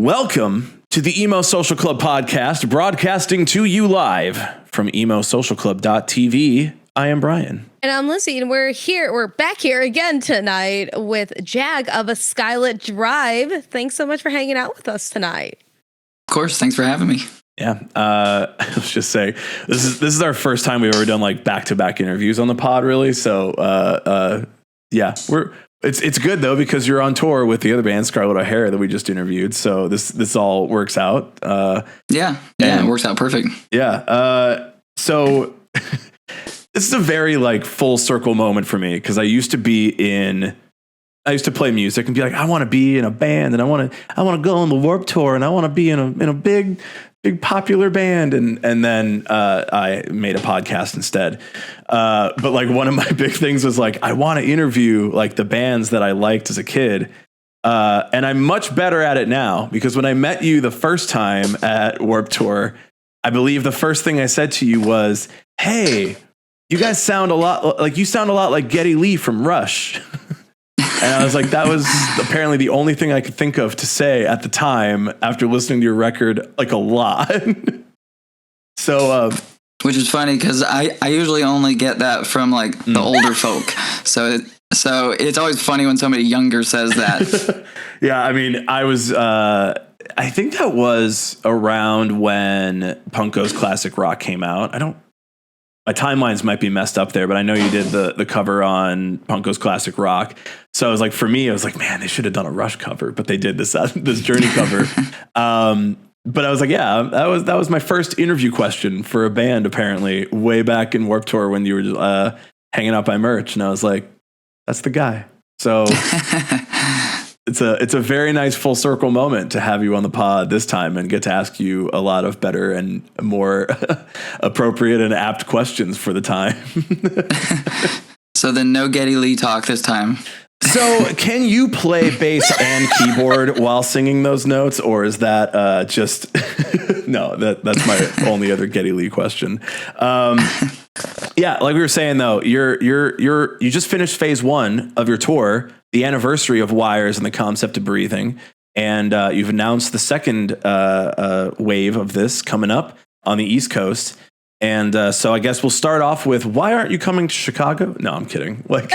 Welcome to the Emo Social Club podcast, broadcasting to you live from emosocialclub.tv. I am Brian. And I'm Lucy, and we're back here again tonight with Jag of a Skylit Drive. Thanks so much for hanging out with us tonight. Of course, thanks for having me. Yeah, let's just say this is our first time we've ever done like back-to-back interviews on the pod, really. So yeah, it's good though because you're on tour with the other band Scarlett O'Hara that we just interviewed. So this all works out. Yeah, it works out perfect. Yeah. So this is a very like full circle moment for me because I used to play music and be like, I want to be in a band and I want to go on the Warped Tour and I want to be in a big popular band. And then I made a podcast instead. But like one of my big things was like, I want to interview like the bands that I liked as a kid. And I'm much better at it now because when I met you the first time at Warped Tour, I believe the first thing I said to you was, hey, you guys sound a lot like Geddy Lee from Rush. And I was like, that was apparently the only thing I could think of to say at the time after listening to your record like a lot. So, which is funny because I usually only get that from like the older folk. So it's always funny when somebody younger says that. Yeah, I mean, I think that was around when Punko's Classic Rock came out. My timelines might be messed up there, but I know you did the cover on Punko's Classic Rock. So I was like, for me, I was like, man, they should have done a Rush cover, but they did this Journey cover. But I was like, yeah, that was my first interview question for a band, apparently, way back in Warped Tour when you were hanging out by merch, and I was like, that's the guy. So it's a very nice full circle moment to have you on the pod this time and get to ask you a lot of better and more appropriate and apt questions for the time. So then no Geddy Lee talk this time. So can you play bass and keyboard while singing those notes, or is that just no? That's my only other Geddy Lee question. Yeah, like we were saying though, you just finished phase 1 of your tour, the anniversary of Wires and the Concept of Breathing, and you've announced the second wave of this coming up on the East Coast. And so I guess we'll start off with, why aren't you coming to Chicago? No, I'm kidding. Like,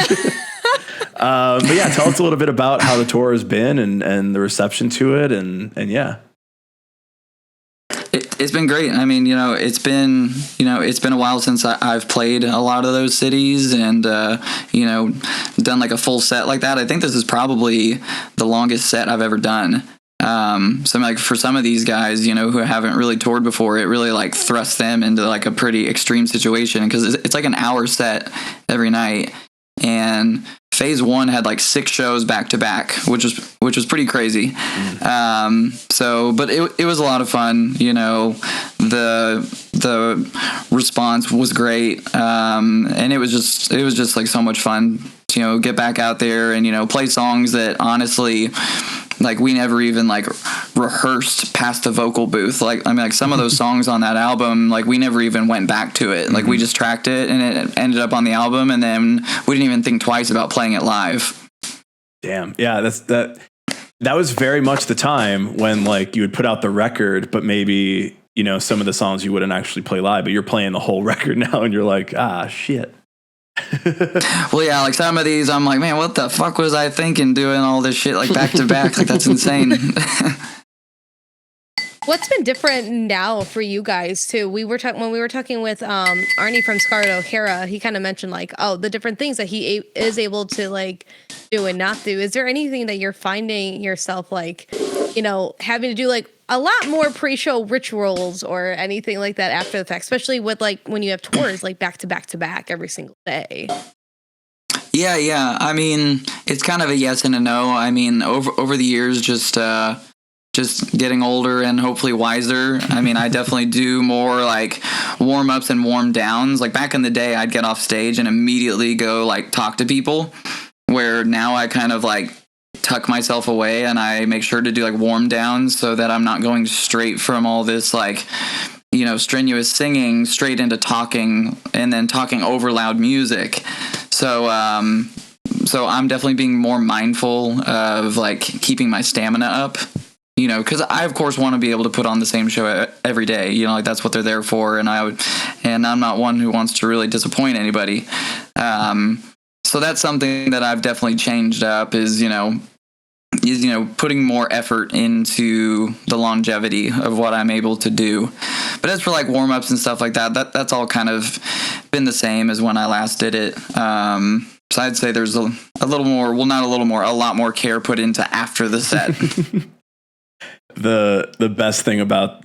but yeah, tell us a little bit about how the tour has been and the reception to it, and yeah. It's been great. I mean, it's been a while since I've played a lot of those cities and, done like a full set like that. I think this is probably the longest set I've ever done. So like for some of these guys, who haven't really toured before, it really like thrusts them into like a pretty extreme situation because it's like an hour set every night. And phase 1 had like 6 shows back to back, which was pretty crazy. But it was a lot of fun. The response was great. And it was just like so much fun to, get back out there and, play songs that honestly, like we never even like rehearsed past the vocal booth. Like, I mean, like some of those songs on that album, like we never even went back to it. Like we just tracked it and it ended up on the album. And then we didn't even think twice about playing it live. Damn. Yeah. That was very much the time when like you would put out the record, but maybe, some of the songs you wouldn't actually play live, but you're playing the whole record now and you're like, shit. Well, yeah, like some of these, I'm like, man, what the fuck was I thinking doing all this shit like back to back? Like that's insane. What's been different now for you guys too? When we were talking with Arnie from Scarlett O'Hara, he kind of mentioned like, the different things that he is able to like do and not do. Is there anything that you're finding yourself like, having to do like a lot more pre-show rituals or anything like that after the fact, especially with like when you have tours like back to back to back every single day? Yeah. I mean, it's kind of a yes and a no. I mean, over the years, just getting older and hopefully wiser. I mean, I definitely do more like warm ups and warm downs. Like back in the day, I'd get off stage and immediately go like talk to people, where now I kind of like tuck myself away and I make sure to do like warm downs so that I'm not going straight from all this like, strenuous singing straight into talking and then talking over loud music. So I'm definitely being more mindful of like keeping my stamina up you know, because I of course want to be able to put on the same show every day, you know, like that's what they're there for, and I'm not one who wants to really disappoint anybody. So that's something that I've definitely changed up is putting more effort into the longevity of what I'm able to do. But as for like warm-ups and stuff like that's all kind of been the same as when I last did it. So I'd say there's a little more, well, not a little more, a lot more care put into after the set. The best thing about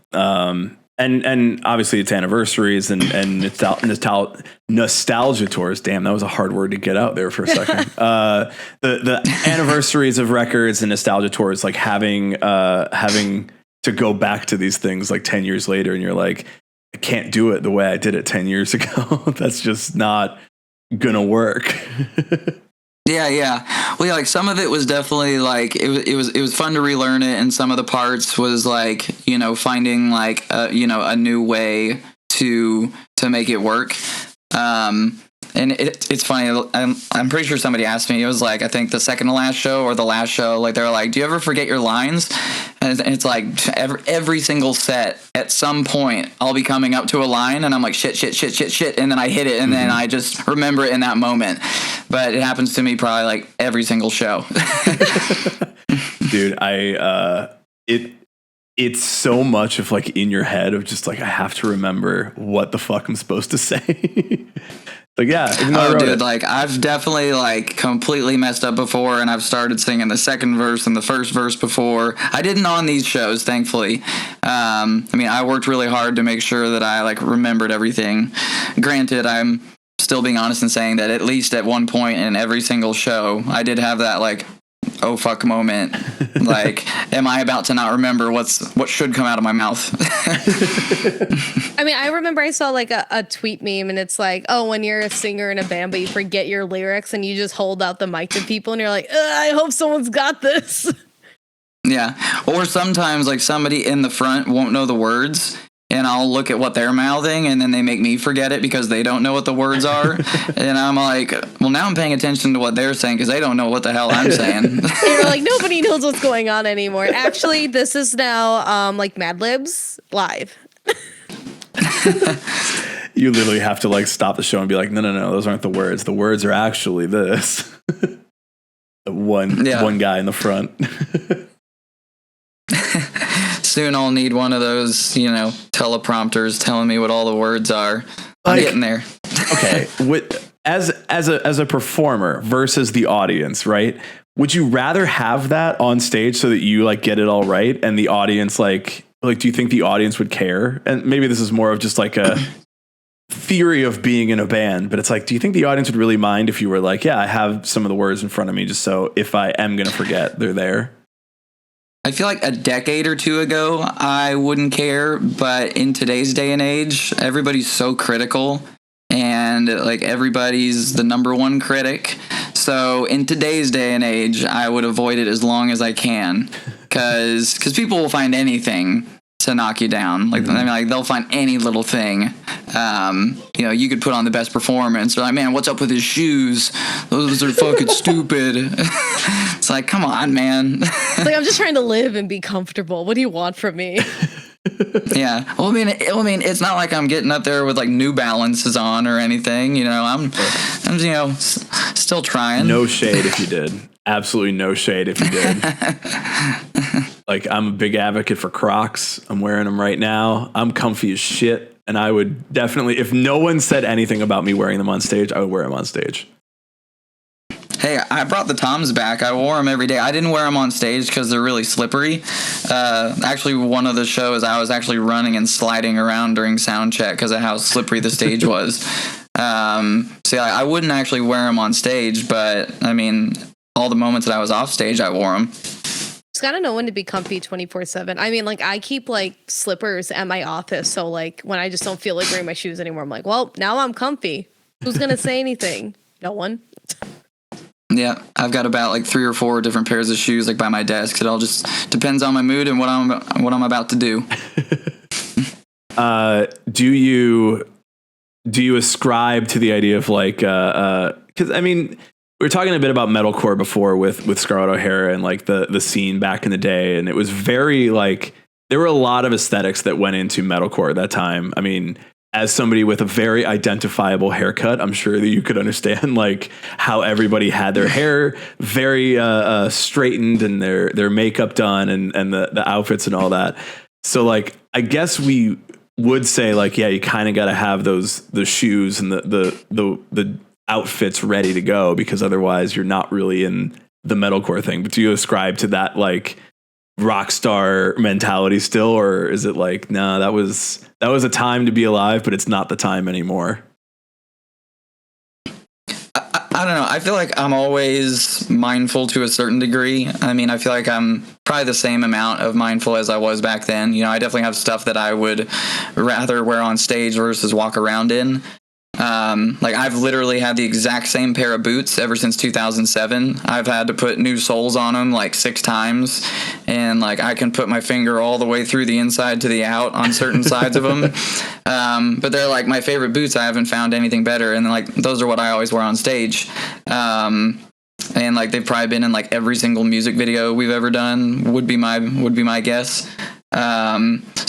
and obviously it's anniversaries and nostalgia tours. Damn, that was a hard word to get out there for a second. The anniversaries of records and nostalgia tours, like having to go back to these things like 10 years later, and you're like, I can't do it the way I did it 10 years ago. That's just not gonna work. Yeah. Well, yeah, like some of it was definitely like it was fun to relearn it, and some of the parts was like, finding like a new way to make it work. And it's funny. I'm pretty sure somebody asked me. It was like, I think the second to last show or the last show. Like, they're like, "Do you ever forget your lines?" And it's like every single set, at some point, I'll be coming up to a line, and I'm like, shit, and then I hit it, and then I just remember it in that moment. But it happens to me probably like every single show. Dude, it's so much of like in your head of just like, I have to remember what the fuck I'm supposed to say. Like, yeah. Dude, like I've definitely like completely messed up before, and I've started singing the second verse and the first verse before. I didn't on these shows, thankfully. I worked really hard to make sure that I like remembered everything. Granted, I'm still being honest and saying that at least at one point in every single show, I did have that like, oh fuck moment. Like, am I about to not remember what should come out of my mouth? I remember I saw like a tweet meme, and it's like, oh, when you're a singer in a band but you forget your lyrics and you just hold out the mic to people and you're like, I hope someone's got this. Yeah. Or sometimes like somebody in the front won't know the words, and I'll look at what they're mouthing, and then they make me forget it because they don't know what the words are. And I'm like, well, now I'm paying attention to what they're saying because they don't know what the hell I'm saying. You're like, nobody knows what's going on anymore. Actually, this is now like Mad Libs live. You literally have to like stop the show and be like, no, those aren't the words. The words are actually this. One guy in the front. Soon I'll need one of those, teleprompters telling me what all the words are. I'm getting there. Okay, as a performer versus the audience, right? Would you rather have that on stage so that you like get it all right, and the audience like do you think the audience would care? And maybe this is more of just like a theory of being in a band, but it's like, do you think the audience would really mind if you were like, yeah, I have some of the words in front of me just so if I am going to forget, they're there? I feel like a decade or two ago, I wouldn't care, but in today's day and age, everybody's so critical, and like everybody's the number one critic. So in today's day and age, I would avoid it as long as I can, because people will find anything to knock you down. Like, they'll find any little thing. You could put on the best performance. They're like, man, what's up with his shoes? Those are fucking stupid. It's like, come on, man. It's like, I'm just trying to live and be comfortable. What do you want from me? Yeah. Well, it's not like I'm getting up there with like New Balances on or anything. I'm still trying. No shade if you did. Absolutely no shade if you did. Like, I'm a big advocate for Crocs. I'm wearing them right now. I'm comfy as shit. And I would definitely, if no one said anything about me wearing them on stage, I would wear them on stage. Hey, I brought the Toms back. I wore them every day. I didn't wear them on stage because they're really slippery. Actually, one of the shows, I was actually running and sliding around during sound check because of how slippery the stage was. I wouldn't actually wear them on stage, but all the moments that I was off stage, I wore them. Just gotta know when to be comfy 24/7. I keep like slippers at my office, so like when I just don't feel like wearing my shoes anymore, I'm like, well, now I'm comfy. Who's gonna say anything? No one. Yeah, I've got about like 3 or 4 different pairs of shoes like by my desk. It all just depends on my mood and what I'm about to do. Do you ascribe to the idea of like because we were talking a bit about metalcore before with Scarlett O'Hara and like the scene back in the day, and it was very like there were a lot of aesthetics that went into metalcore at that time. I mean, as somebody with a very identifiable haircut, I'm sure that you could understand like how everybody had their hair very straightened and their makeup done and the outfits and all that. So like I guess we would say like, yeah, you kind of got to have the shoes and the outfits ready to go, because otherwise you're not really in the metalcore thing. But do you ascribe to that like rock star mentality still, or is it like, nah, that was a time to be alive, but it's not the time anymore? I don't know. I feel like I'm always mindful to a certain degree. I mean, I feel like I'm probably the same amount of mindful as I was back then. You know, I definitely have stuff that I would rather wear on stage versus walk around in. Like I've literally had the exact same pair of boots ever since 2007. I've had to put new soles on them like 6 times, and like I can put my finger all the way through the inside to the out on certain sides of them. But they're like my favorite boots. I haven't found anything better, and like those are what I always wear on stage. And like they've probably been in like every single music video we've ever done. Would be my guess.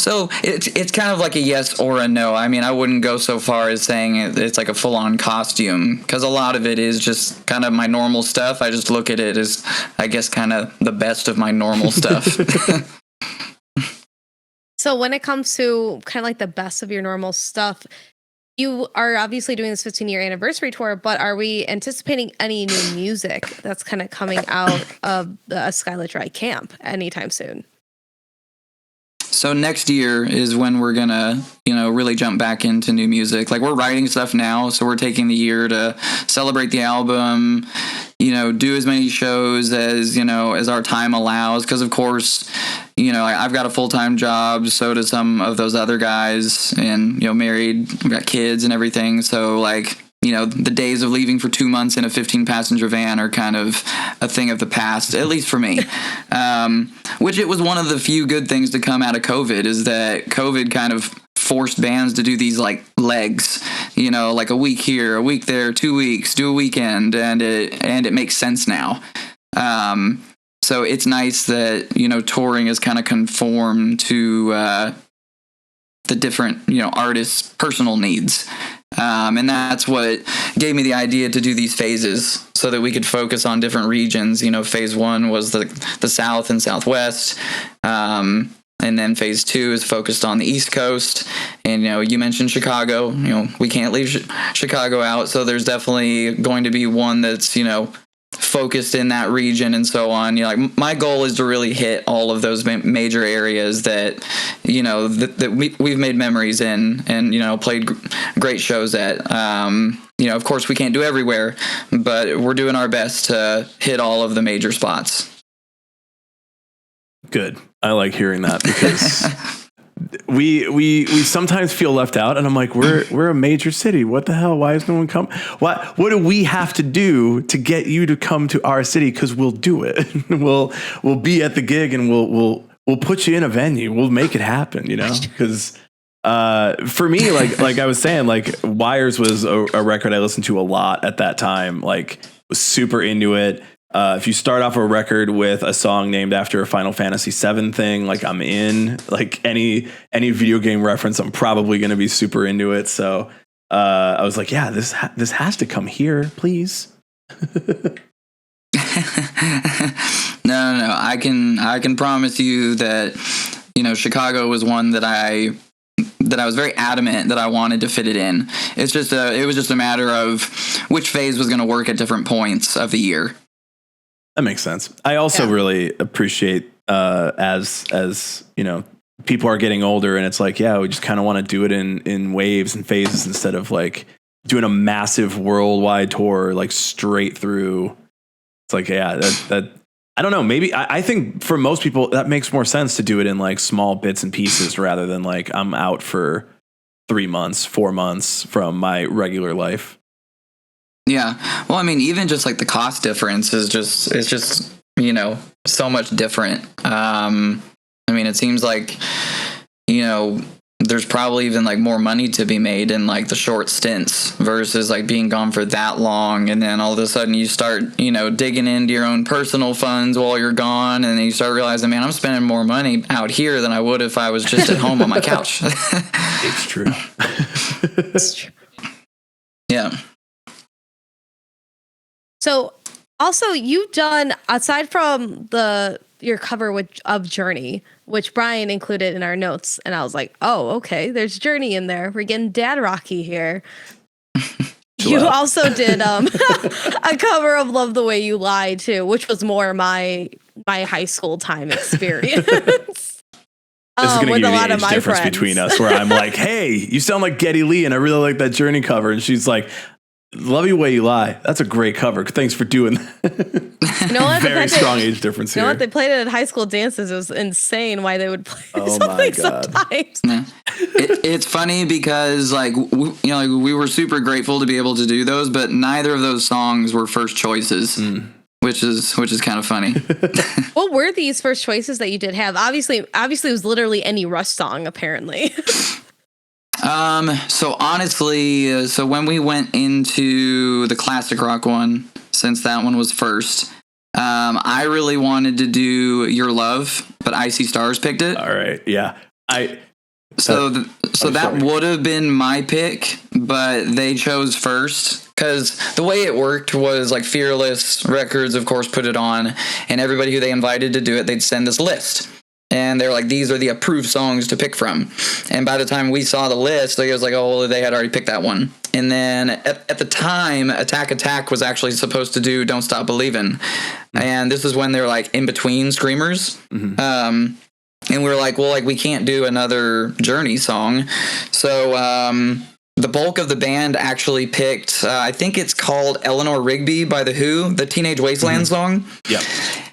So it's kind of like a yes or a no. I mean, I wouldn't go so far as saying it's like a full-on costume, because a lot of it is just kind of my normal stuff. I just look at it as, I guess, kind of the best of my normal stuff. So when it comes to kind of like the best of your normal stuff, you are obviously doing this 15-year anniversary tour, but are we anticipating any new music that's kind of coming out of the Skylit Dry Camp anytime soon? So next year is when we're gonna, really jump back into new music. Like we're writing stuff now, so we're taking the year to celebrate the album, do as many shows as our time allows. Because of course, I've got a full-time job, so do some of those other guys, and married, we've got kids and everything. So like, the days of leaving for 2 months in a 15-passenger van are kind of a thing of the past, at least for me. Which it was one of the few good things to come out of COVID, is that COVID kind of forced bands to do these like legs, like a week here, a week there, 2 weeks, do a weekend, and it makes sense now. So it's nice that, touring has kind of conformed to the different, artists' personal needs. And that's what gave me the idea to do these phases, so that we could focus on different regions. Phase 1 was the South and Southwest. And then phase 2 is focused on the East Coast. And, you mentioned Chicago. We can't leave Chicago out. So there's definitely going to be one that's, focused in that region and so on. Like my goal is to really hit all of those major areas that, that we've made memories in and, played great shows at. Of course we can't do everywhere, but we're doing our best to hit all of the major spots. Good. I like hearing that, because we sometimes feel left out, and I'm like, we're a major city. What the hell? Why is no one come? What do we have to do to get you to come to our city? Because we'll do it. we'll be at the gig, and we'll put you in a venue. We'll make it happen. Because for me, like I was saying, like Wires was a record I listened to a lot at that time. Like was super into it. If you start off a record with a song named after a Final Fantasy VII thing, like I'm in. Like any video game reference, I'm probably going to be super into it. So I was like, yeah, this has to come here, please. No. I can promise you that Chicago was one that I was very adamant that I wanted to fit it in. It was just a matter of which phase was going to work at different points of the year. That makes sense. I also really appreciate as people are getting older, and it's like, yeah, we just kind of want to do it in waves and phases instead of like doing a massive worldwide tour like straight through. It's like, yeah, that I don't know. Maybe I think for most people that makes more sense to do it in like small bits and pieces rather than like I'm out for 3 months, 4 months from my regular life. Yeah. Well, I mean, even just like the cost difference is just so much different. I mean, it seems like, the there's probably even like more money to be made in like the short stints versus like being gone for that long, and then all of a sudden you start, you know, digging into your own personal funds while you're gone, and then you start realizing, man, I'm spending more money out here than I would if I was just at home on my couch. It's true. It's true. Yeah. So also you've done, aside from your cover of Journey, which Brian included in our notes, and I was like, oh, okay, there's Journey in there. We're getting dad rocky here. You also did a cover of Love the Way You Lie too, which was more my high school time experience. This is going to give you the age difference between us, where I'm like, hey, you sound like Geddy Lee, and I really like that Journey cover. And she's like, Love You Way You Lie. That's a great cover. Thanks for doing that. You know what? Very strong age difference here. You know what? They played it at high school dances. It was insane why they would play something sometimes. Yeah. It's funny because like, we were super grateful to be able to do those, but neither of those songs were first choices. Which is kind of funny. What were these first choices that you did have? Obviously it was literally any Rush song, apparently. So honestly, so when we went into the classic rock one, since that one was first, I really wanted to do Your Love, but Icy Stars picked it. All right. Yeah. So that would have been my pick, but they chose first. Because the way it worked was like Fearless Records, of course, put it on, and everybody who they invited to do it, they'd send this list. And they're like, these are the approved songs to pick from. And by the time we saw the list, it was like, oh, well, they had already picked that one. And then at the time, Attack Attack was actually supposed to do Don't Stop Believin'. And this is when they're like in between Screamers. Mm-hmm. And we were like, well, like we can't do another Journey song. So the bulk of the band actually picked, I think it's called Eleanor Rigby by The Who, the Teenage Wasteland song. Yeah.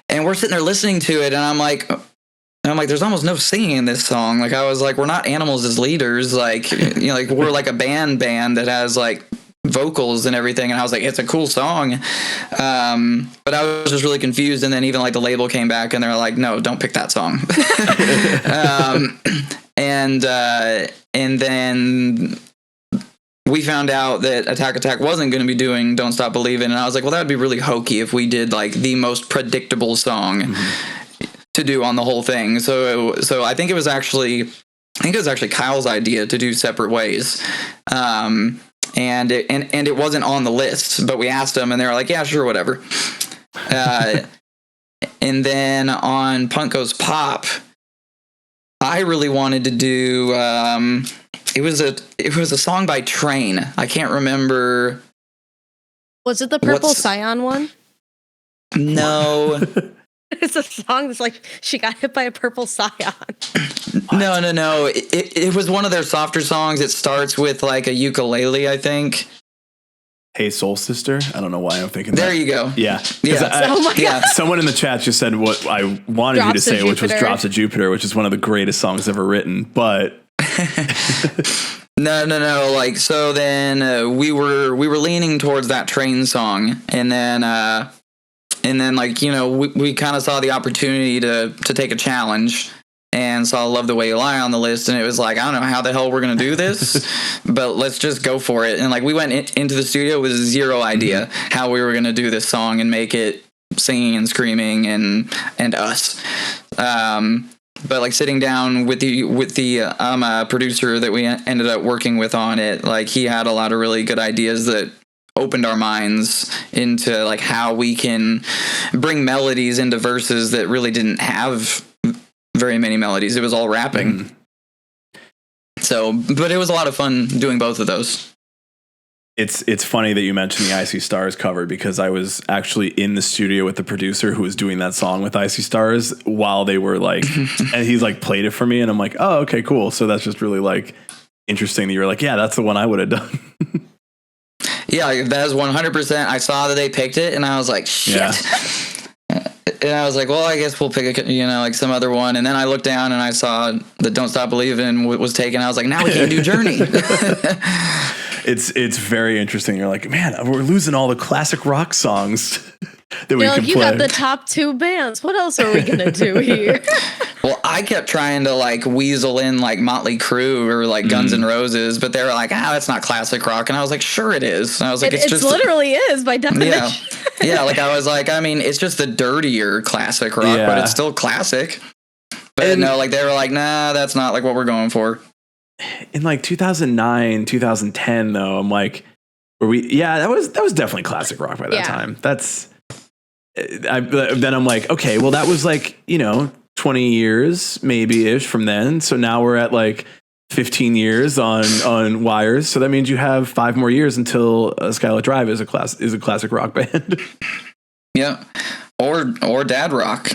And we're sitting there listening to it, and I'm like, there's almost no singing in this song. Like, I was like, we're not animals as leaders. Like, like we're like a band that has like vocals and everything. And I was like, it's a cool song. But I was just really confused. And then even like the label came back and they're like, no, don't pick that song. And then we found out that Attack Attack wasn't going to be doing Don't Stop Believin'. And I was like, well, that would be really hokey if we did like the most predictable song to do on the whole thing. So I think it was actually Kyle's idea to do Separate Ways. And it wasn't on the list, but we asked them and they were like, yeah, sure, whatever. And then on Punk Goes Pop, I really wanted to do, it was a song by Train. I can't remember. Was it the Purple Scion one? No. It's a song that's like, she got hit by a purple scion. No. It was one of their softer songs. It starts with like a ukulele, I think. Hey, Soul Sister. I don't know why I'm thinking there you go. Yeah. Oh my God. Someone in the chat just said what I wanted you to say, which was Drops of Jupiter, which is one of the greatest songs ever written. But no. Like, so then we were leaning towards that Train song, and then like, we kind of saw the opportunity to take a challenge and saw Love the Way You Lie on the list. And it was like, I don't know how the hell we're going to do this, but let's just go for it. And like, we went into the studio with zero idea how we were going to do this song and make it singing and screaming and us. But like sitting down with the producer that we ended up working with on it, like he had a lot of really good ideas that opened our minds into like how we can bring melodies into verses that really didn't have very many melodies. It was all rapping. So, but it was a lot of fun doing both of those. It's funny that you mentioned the Icy Stars cover, because I was actually in the studio with the producer who was doing that song with Icy Stars while they were like, and he's like played it for me, and I'm like, oh, okay, cool. So that's just really like interesting that you're like, yeah, that's the one I would have done. Yeah, that is 100%. I saw that they picked it, and I was like, shit. Yeah. And I was like, well, I guess we'll pick like some other one. And then I looked down and I saw that Don't Stop Believin' was taken. I was like, now we can't do Journey. It's very interesting. You're like, man, we're losing all the classic rock songs that we can play. You got the top two bands. What else are we gonna do here? Well, I kept trying to like weasel in like Motley Crue or like Guns N' Roses, but they were like, that's not classic rock. And I was like, sure it is. And I was like, It just literally is by definition. Yeah. Yeah. Like I was like, I mean, it's just the dirtier classic rock, but it's still classic. But no, like they were like, nah, that's not like what we're going for. In like 2009, 2010, though, I'm like, that was definitely classic rock by that time. Then I'm like, okay, well, that was like, 20 years maybe ish from then. So now we're at like 15 years on Wires. So that means you have 5 more years until Skylit Drive is a classic rock band. Yeah. Or dad rock.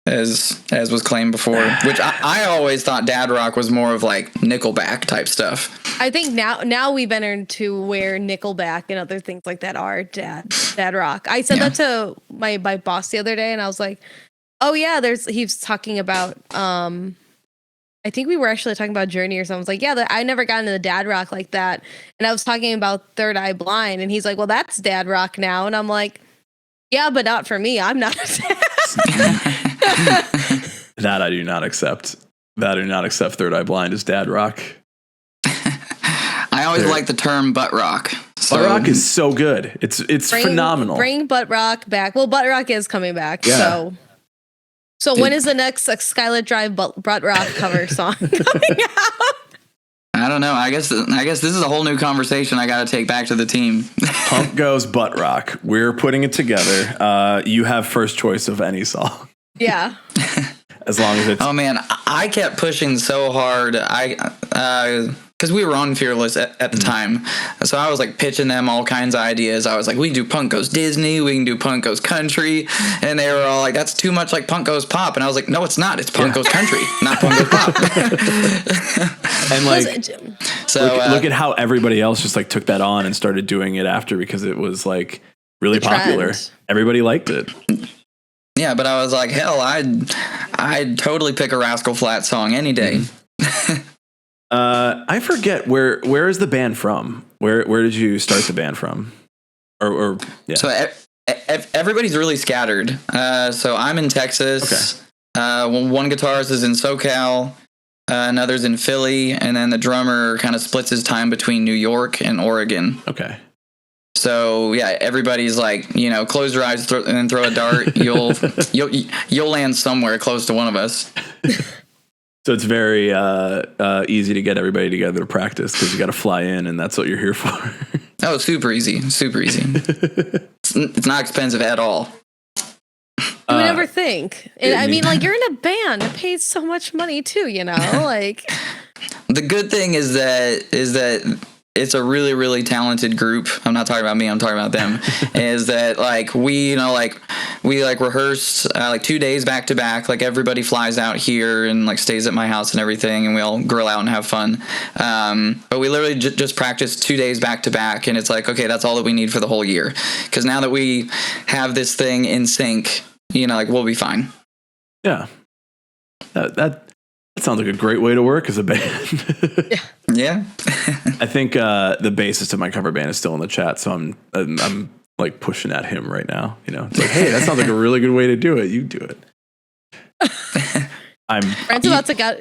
As was claimed before, which I always thought dad rock was more of like Nickelback type stuff. I think now we've entered to where Nickelback and other things like that are dad rock. I said that to my boss the other day, and I was like, oh yeah, he's talking about I think we were actually talking about Journey or something. I was like, yeah, I never got into the dad rock like that. And I was talking about Third Eye Blind, and he's like, well, that's dad rock now. And I'm like, yeah, but not for me. I'm not a dad. That I do not accept. That I do not accept Third Eye Blind as dad rock. I always like the term butt rock. So. Butt rock is so good. It's phenomenal. Bring butt rock back. Well, butt rock is coming back. Yeah. So when is the next Skylit Drive butt rock cover song coming out? I don't know. I guess this is a whole new conversation I got to take back to the team. Punk goes butt rock. We're putting it together. You have first choice of any song. Yeah. As long as it's... Oh, man. I kept pushing so hard. Because we were on Fearless at the time. So I was like pitching them all kinds of ideas. I was like, we can do Punk Goes Disney. We can do Punk Goes Country. And they were all like, that's too much like Punk Goes Pop. And I was like, no, it's not. It's Punk Goes Country, not Punk Goes Pop. And like, so look at how everybody else just like took that on and started doing it after, because it was like really popular. Everybody liked it. Yeah, but I was like, hell, I'd totally pick a Rascal Flatts song any day. I forget where is the band from? Where did you start the band from? Or yeah. So everybody's really scattered. So I'm in Texas. Okay. One guitarist is in SoCal. Another's in Philly, and then the drummer kind of splits his time between New York and Oregon. Okay. So yeah, everybody's like, close your eyes and then throw a dart. You'll land somewhere close to one of us. So it's very easy to get everybody together to practice, because you got to fly in, and that's what you're here for. Oh, super easy. It's not expensive at all. You would never think. And I mean, like, you're in a band. It pays so much money too, like. The good thing is that it's a really, really talented group. I'm not talking about me. I'm talking about them. Is that like we rehearse like 2 days back to back. Like everybody flies out here and like stays at my house and everything, and we all grill out and have fun. But we literally just practice 2 days back to back, and it's like, okay, that's all that we need for the whole year. Because now that we have this thing in sync, like we'll be fine. Yeah, that sounds like a great way to work as a band. Yeah. I think the bassist of my cover band is still in the chat, so I'm like pushing at him right now. It's like, hey, that sounds like a really good way to do it. You do it.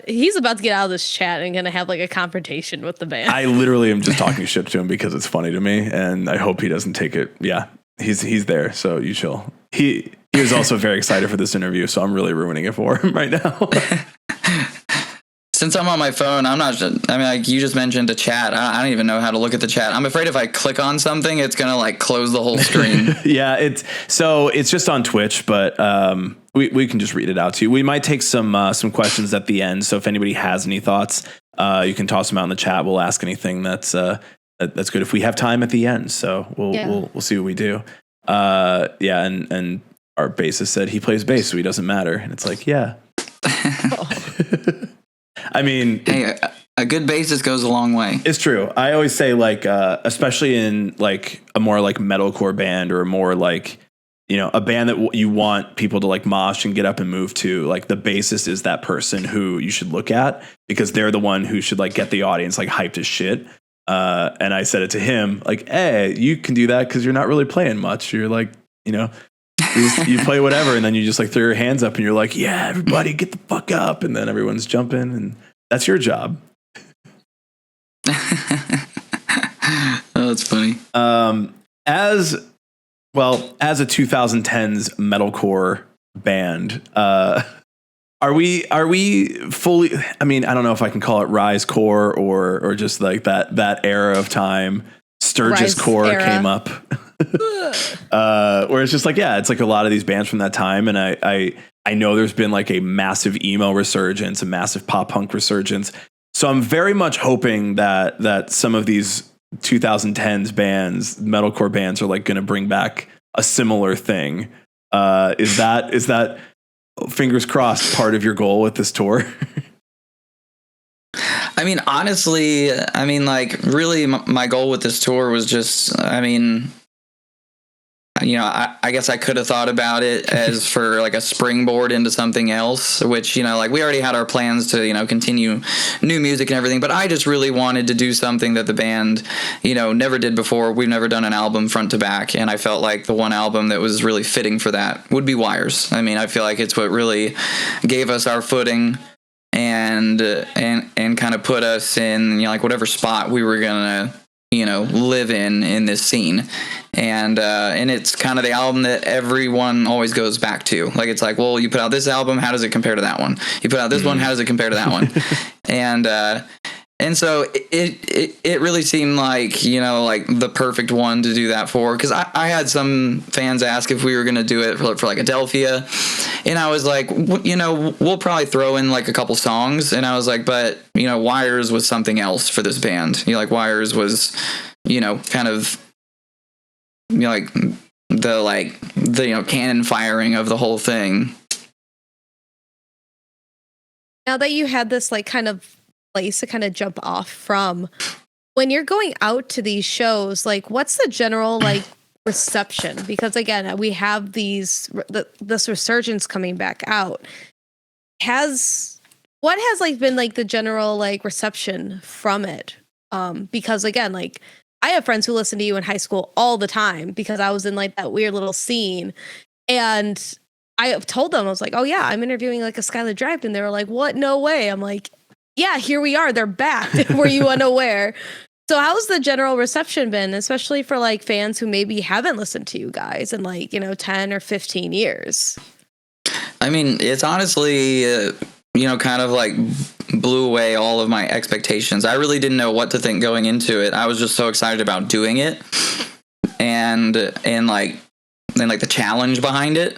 He's about to get out of this chat and gonna have like a confrontation with the band. I literally am just talking shit to him because it's funny to me, and I hope he doesn't take it. Yeah, he's there, so you chill. He was also very excited for this interview, so I'm really ruining it for him right now. Since I'm on my phone, like you just mentioned a chat. I don't even know how to look at the chat. I'm afraid if I click on something, it's going to like close the whole screen. Yeah, it's just on Twitch, but we can just read it out to you. We might take some questions at the end. So if anybody has any thoughts, you can toss them out in the chat. We'll ask anything that's good if we have time at the end. So we'll see what we do. And our bassist said he plays bass, so he doesn't matter. And it's like, yeah. I mean, hey, a good bassist goes a long way. It's true. I always say, like, especially in like a more like metalcore band, or more like, a band that you want people to like mosh and get up and move to, like the bassist is that person who you should look at, because they're the one who should like get the audience like hyped as shit. And I said it to him, like, hey, you can do that because you're not really playing much. You're like, You play whatever, and then you just like throw your hands up, and you're like, yeah, everybody get the fuck up, and then everyone's jumping, and that's your job. Oh, that's funny. As a 2010s metalcore band, are we fully? I mean, I don't know if I can call it rise core or just like that era of time. Sturgis core came up, where it's just like, yeah, it's like a lot of these bands from that time, and I know there's been like a massive emo resurgence, a massive pop punk resurgence. So I'm very much hoping that some of these 2010s bands, metalcore bands, are like going to bring back a similar thing. Is that fingers crossed part of your goal with this tour? I mean, honestly, like really my goal with this tour was just, I guess I could have thought about it as for like a springboard into something else, which, like we already had our plans to, continue new music and everything, but I just really wanted to do something that the band, never did before. We've never done an album front to back. And I felt like the one album that was really fitting for that would be Wires. I mean, I feel like it's what really gave us our footing and kind of put us in, like whatever spot we were going to, live in this scene. And it's kind of the album that everyone always goes back to. Like, it's like, well, you put out this album, how does it compare to that one? You put out this one, how does it compare to that one? And so it really seemed like, like the perfect one to do that for. Because I had some fans ask if we were going to do it for like Adelphia. And I was like, we'll probably throw in like a couple songs. And I was like, but, Wires was something else for this band. Like Wires was, kind of, like the cannon firing of the whole thing. Now that you had this like kind of place to kind of jump off from, when you're going out to these shows, like what's the general like reception? Because again, we have this resurgence coming back out. What has like been like the general like reception from it? Because again, like I have friends who listen to you in high school all the time because I was in like that weird little scene, and I have told them, I was like, oh yeah, I'm interviewing like a Skylit Drive, and they were like, what? No way. I'm like, yeah, here we are. They're back. Were you unaware? So how's the general reception been, especially for like fans who maybe haven't listened to you guys in like, 10 or 15 years? I mean, it's honestly, kind of like blew away all of my expectations. I really didn't know what to think going into it. I was just so excited about doing it and like the challenge behind it.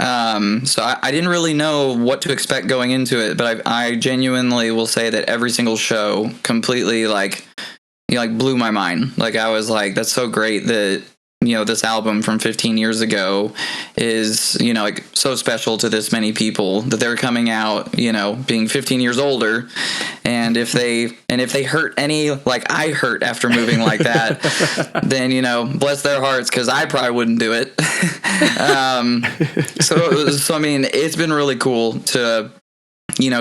So I didn't really know what to expect going into it, but I genuinely will say that every single show completely like blew my mind. Like I was like, that's so great that, this album from 15 years ago is, like so special to this many people that they're coming out, being 15 years older. And if they hurt any, like I hurt after moving like that, then, bless their hearts. 'Cause I probably wouldn't do it. So, I mean, it's been really cool to,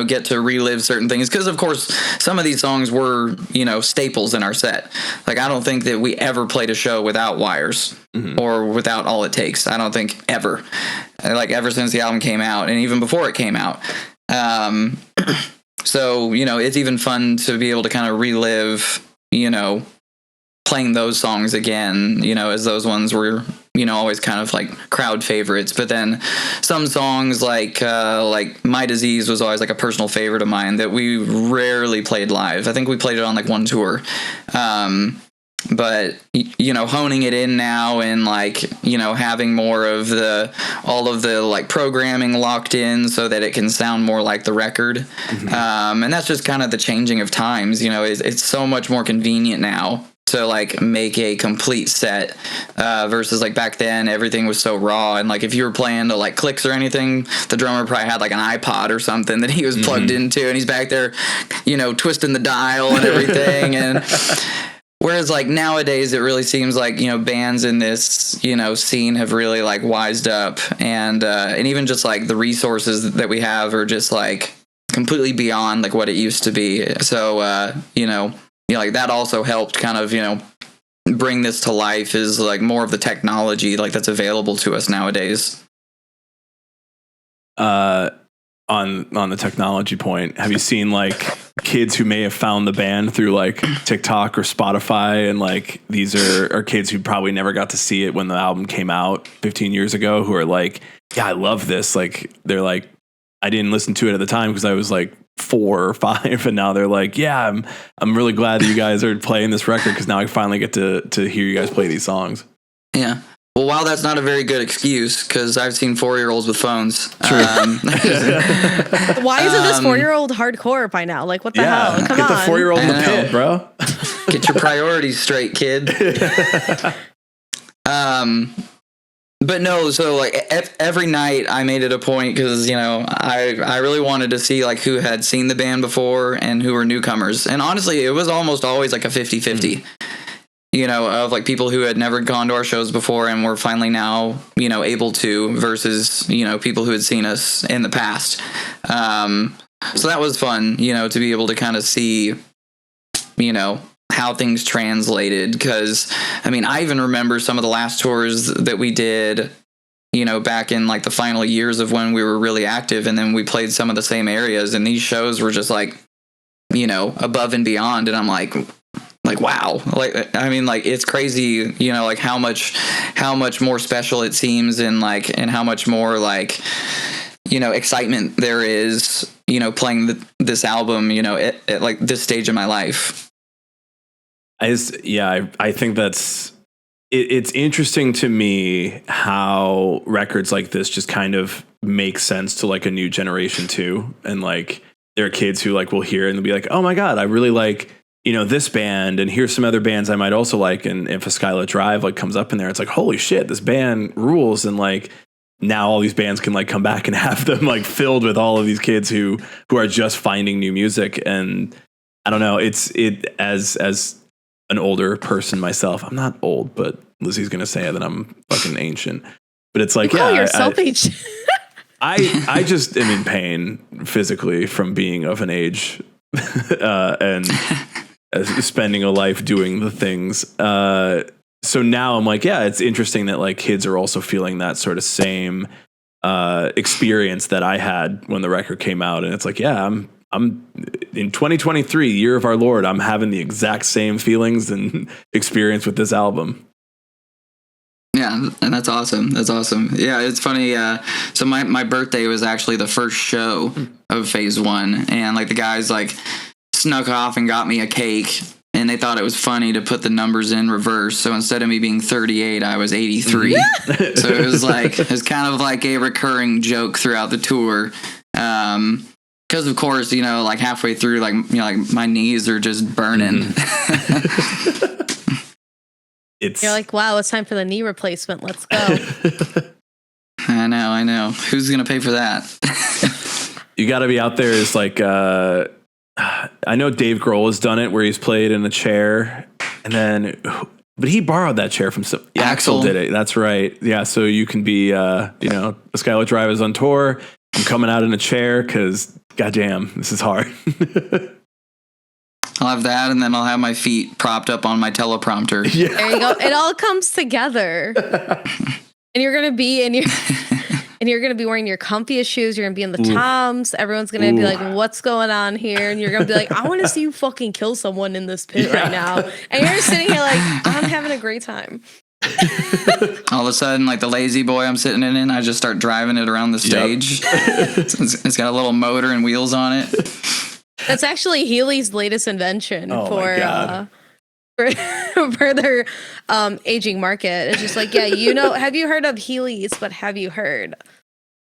get to relive certain things. Because, of course, some of these songs were, staples in our set. Like, I don't think that we ever played a show without Wires or without All It Takes. I don't think ever. Like, ever since the album came out and even before it came out. So, it's even fun to be able to kind of relive, playing those songs again, as those ones were, always kind of like crowd favorites. But then some songs like My Disease was always like a personal favorite of mine that we rarely played live. I think we played it on like one tour. But, honing it in now and like, having more of all of the like programming locked in so that it can sound more like the record. And that's just kind of the changing of times, it's so much more convenient now to like make a complete set versus like back then everything was so raw, and like if you were playing to like clicks or anything, the drummer probably had like an iPod or something that he was plugged into, and he's back there twisting the dial and everything. And whereas like nowadays it really seems like bands in this scene have really like wised up, and even just like the resources that we have are just like completely beyond like what it used to be. So like that also helped kind of, bring this to life, is like more of the technology like that's available to us nowadays. on the technology point, have you seen like kids who may have found the band through like TikTok or Spotify, and like these are kids who probably never got to see it when the album came out 15 years ago, who are like, yeah, I love this. Like they're like, I didn't listen to it at the time because I was like 4 or 5, and now they're like, yeah, I'm really glad that you guys are playing this record because now I finally get to hear you guys play these songs. Yeah. Well, while that's not a very good excuse, because I've seen 4-year-olds with phones. True. Why isn't this 4-year-old hardcore by now? Like, what the hell? Come get on. the 4-year-old in the pit, bro. Get your priorities straight, kid. But no, so like every night I made it a point because, you know, I really wanted to see like who had seen the band before and who were newcomers. And honestly, it was almost always like a 50-50. You know, of like people who had never gone to our shows before and were finally now, you know, able to, versus, you know, people who had seen us in the past. So that was fun, you know, to be able to kind of see, you know, how things translated. Because, I mean, I even remember some of the last tours that we did, you know, back in like the final years of when we were really active. And then we played some of the same areas, and these shows were just like, you know, above and beyond. And I'm like, wow, like, I mean, like, it's crazy, you know, like how much more special it seems, and like, and how much more like, you know, excitement there is, you know, playing this album, you know, at like this stage of my life. I think that's, it's interesting to me how records like this just kind of make sense to like a new generation too. And like, there are kids who like will hear it and they'll be like, oh my God, I really like, you know, this band, and here's some other bands I might also like. And if a Skylit Drive like comes up in there, it's like, holy shit, this band rules. And like, now all these bands can like come back and have them like filled with all of these kids who are just finding new music. And I don't know, it as an older person myself, I'm not old, but Lizzie's going to say that I'm fucking ancient, but it's like, you call yourself ancient. I just am in pain physically from being of an age and spending a life doing the things. So now I'm like, yeah, it's interesting that like kids are also feeling that sort of same experience that I had when the record came out. And it's like, yeah, I'm in 2023, year of our Lord, I'm having the exact same feelings and experience with this album. Yeah, and that's awesome. That's awesome. Yeah, it's funny. So my birthday was actually the first show of phase 1, and like the guys like snuck off and got me a cake, and they thought it was funny to put the numbers in reverse. So instead of me being 38, I was 83. So it was kind of like a recurring joke throughout the tour. Because of course, you know, like halfway through, like, you know, like my knees are just burning. You're like, wow, it's time for the knee replacement. Let's go. I know. Who's gonna pay for that? You got to be out there. Is like, I know Dave Grohl has done it where he's played in a chair, and then, but he borrowed that chair from some. Axl did it. That's right. Yeah. So you can be, you know, a Skylit Drive is on tour. I'm coming out in a chair because, goddamn, this is hard. I'll have that, and then I'll have my feet propped up on my teleprompter. Yeah. There you go. It all comes together. And you're gonna be in your and you're gonna be wearing your comfiest shoes, you're gonna be in the Toms, everyone's gonna be like, what's going on here? And you're gonna be like, I wanna see you fucking kill someone in this pit right now. And you're just sitting here like, I'm having a great time. All of a sudden, like the lazy boy I'm sitting in, I just start driving it around the stage. It's got a little motor and wheels on it. That's actually Healy's latest invention for their aging market. It's just like, yeah, you know, have you heard of Healy's, but have you heard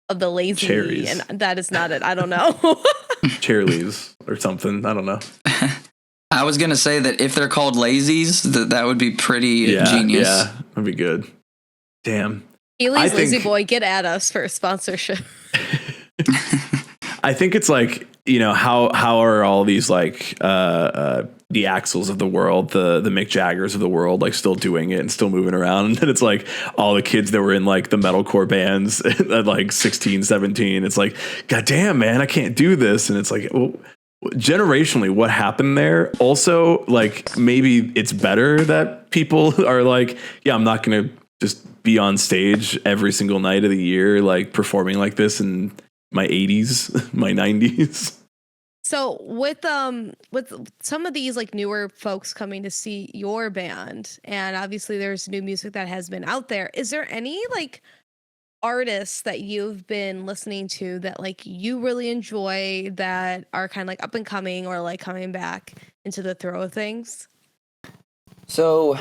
of the lazy? Cherries. And that is not it. I don't know. Chair leaves or something. I don't know. I was going to say that if they're called lazies, that would be pretty genius. Yeah, that'd be good. Damn. Healy's Lazy Boy, get at us for a sponsorship. I think it's like, you know, how are all these like the Axls of the world, the Mick Jaggers of the world, like still doing it and still moving around? And then it's like all the kids that were in like the metalcore bands at like 16, 17. It's like, God damn, man, I can't do this. And it's like, well, generationally, what happened there? Also, like, maybe it's better that people are like, yeah, I'm not going to just be on stage every single night of the year, like performing like this and my 80s, my 90s. So with some of these like newer folks coming to see your band, and obviously there's new music that has been out there, is there any like artists that you've been listening to that like you really enjoy that are kind of like up and coming or like coming back into the throw of things? So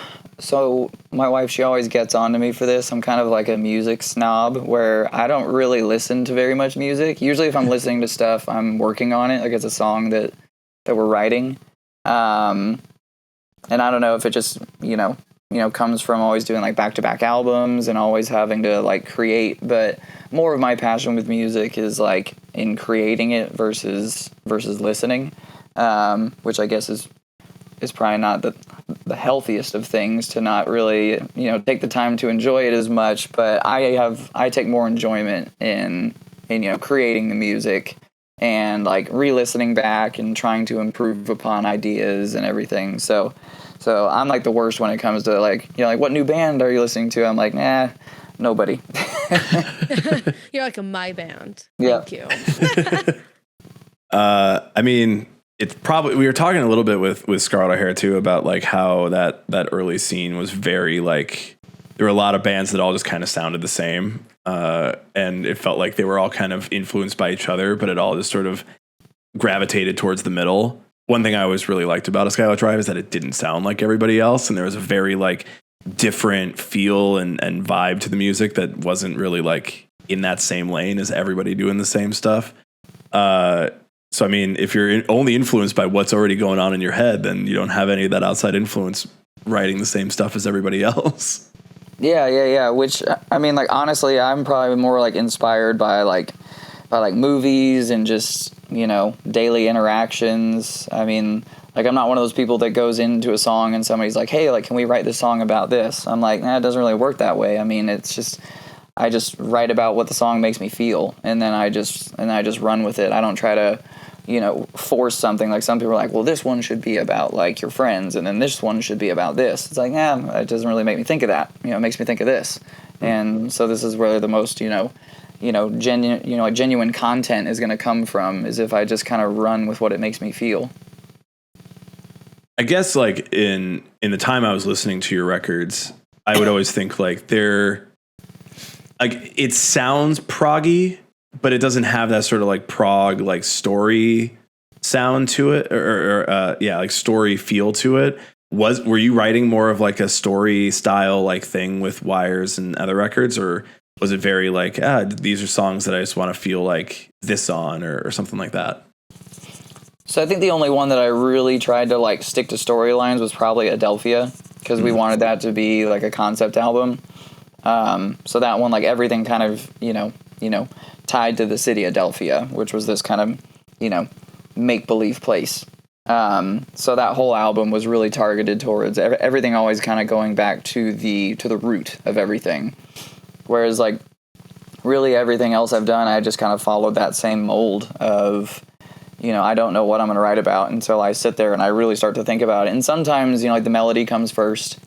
my wife, she always gets on to me for this. I'm kind of like a music snob where I don't really listen to very much music. Usually if I'm listening to stuff, I'm working on it. Like it's a song that we're writing. And I don't know if it just, comes from always doing like back-to-back albums and always having to like create, but more of my passion with music is like in creating it versus listening, which I guess is probably not the healthiest of things to not really, take the time to enjoy it as much. But I take more enjoyment in creating the music and like re-listening back and trying to improve upon ideas and everything. So I'm like the worst when it comes to like, like what new band are you listening to? I'm like, nah, nobody. You're like my band. Yeah. Thank you. I mean, it's probably, we were talking a little bit with Scarlet O'Hara too about like how that early scene was very like, there were a lot of bands that all just kind of sounded the same. And it felt like they were all kind of influenced by each other, but it all just sort of gravitated towards the middle. One thing I always really liked about a Skylit Drive is that it didn't sound like everybody else. And there was a very like different feel and vibe to the music that wasn't really like in that same lane as everybody doing the same stuff. So, I mean, if you're only influenced by what's already going on in your head, then you don't have any of that outside influence writing the same stuff as everybody else. Yeah. Which, I mean, like, honestly, I'm probably more like inspired by movies and just, daily interactions. I mean, like, I'm not one of those people that goes into a song and somebody's like, hey, like, can we write this song about this? I'm like, nah, it doesn't really work that way. I mean, it's just, I just write about what the song makes me feel, and then I just run with it. I don't try to, force something. Like some people are like, well, this one should be about like your friends, and then this one should be about this. It's like, it doesn't really make me think of that. It makes me think of this. And so this is where the most, genuine content is going to come from, is if I just kind of run with what it makes me feel. I guess like in the time I was listening to your records, I would always think like it sounds proggy, but it doesn't have that sort of like prog like story sound to it, or like story feel to it. Were you writing more of like a story style like thing with Wires and other records, or was it very like these are songs that I just want to feel like this on, or something like that? So I think the only one that I really tried to like stick to storylines was probably Adelphia, because we wanted that to be like a concept album. So that one, like everything kind of, tied to the city of Adelphia, which was this kind of, make-believe place. So that whole album was really targeted towards everything always kind of going back to the root of everything. Whereas like really everything else I've done, I just kind of followed that same mold of, I don't know what I'm going to write about until I sit there and I really start to think about it. And sometimes, like the melody comes first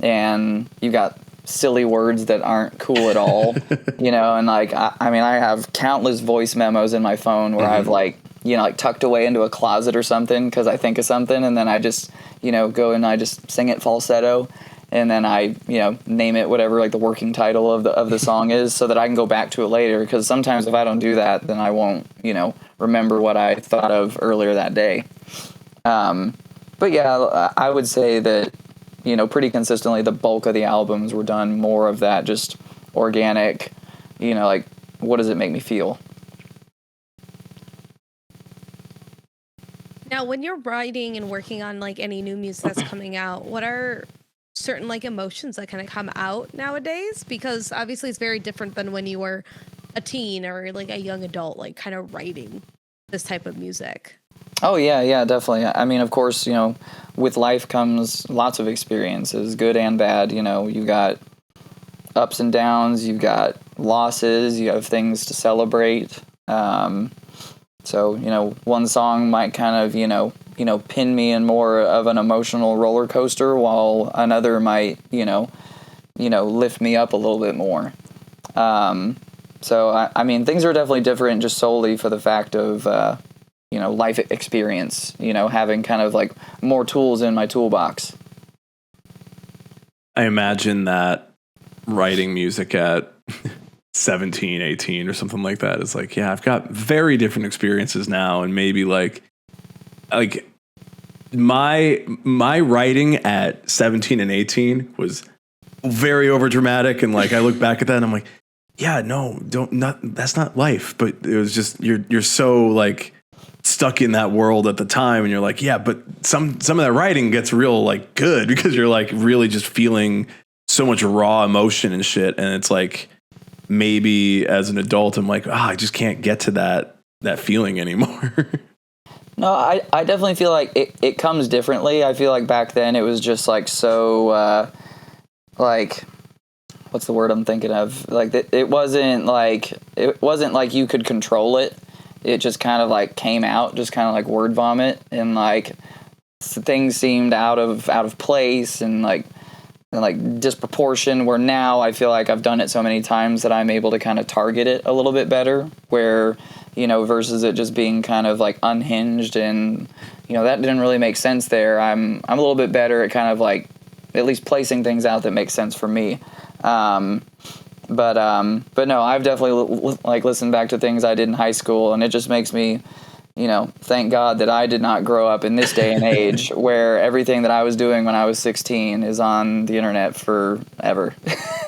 and you've got silly words that aren't cool at all, and like, I mean, I have countless voice memos in my phone where I've like, like tucked away into a closet or something because I think of something, and then I just, go and I just sing it falsetto, and then I, name it whatever like the working title of the song is, so that I can go back to it later, because sometimes if I don't do that, then I won't, remember what I thought of earlier that day. But yeah, I would say that, pretty consistently, the bulk of the albums were done more of that, just organic, like, what does it make me feel? Now, when you're writing and working on like any new music that's coming out, what are certain like emotions that kind of come out nowadays? Because obviously it's very different than when you were a teen or like a young adult, like kind of writing this type of music. Oh, yeah, definitely. I mean, of course, with life comes lots of experiences, good and bad. You've got ups and downs, you've got losses, you have things to celebrate. So, one song might kind of, pin me in more of an emotional roller coaster, while another might, lift me up a little bit more. So I mean, things are definitely different just solely for the fact of life experience. Having kind of like more tools in my toolbox. I imagine that writing music at 17, 18 or something like that is like, yeah, I've got very different experiences now, and maybe like my writing at 17 and 18 was very overdramatic, and like I look back at that and I'm like, yeah, no, that's not life. But it was just you're so like stuck in that world at the time, and you're like, yeah, but some of that writing gets real like good because you're like really just feeling so much raw emotion and shit. And it's like, maybe as an adult, I'm like, I just can't get to that feeling anymore. No, I definitely feel like it comes differently. I feel like back then it was just like so, like, what's the word I'm thinking of? Like, it wasn't like you could control it. It just kind of like came out, just kind of like word vomit, and like things seemed out of place and like disproportion, where now I feel like I've done it so many times that I'm able to kind of target it a little bit better, where, versus it just being kind of like unhinged and, that didn't really make sense there. I'm a little bit better at kind of like at least placing things out that make sense for me. But no, I've definitely like listened back to things I did in high school, and it just makes me, thank God that I did not grow up in this day and age where everything that I was doing when I was 16 is on the internet forever.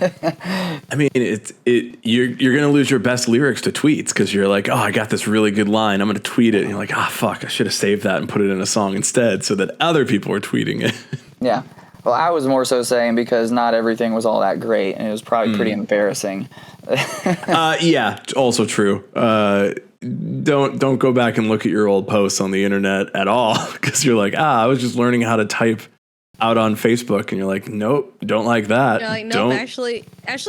I mean, you're going to lose your best lyrics to tweets because you're like, I got this really good line, I'm going to tweet it. And you're like, fuck, I should have saved that and put it in a song instead so that other people are tweeting it. Yeah. Well, I was more so saying because not everything was all that great, and it was probably pretty embarrassing. Yeah, also true. Don't go back and look at your old posts on the internet at all, because you're like, I was just learning how to type out on Facebook, and you're like, nope, don't like that. You're like, nope, actually,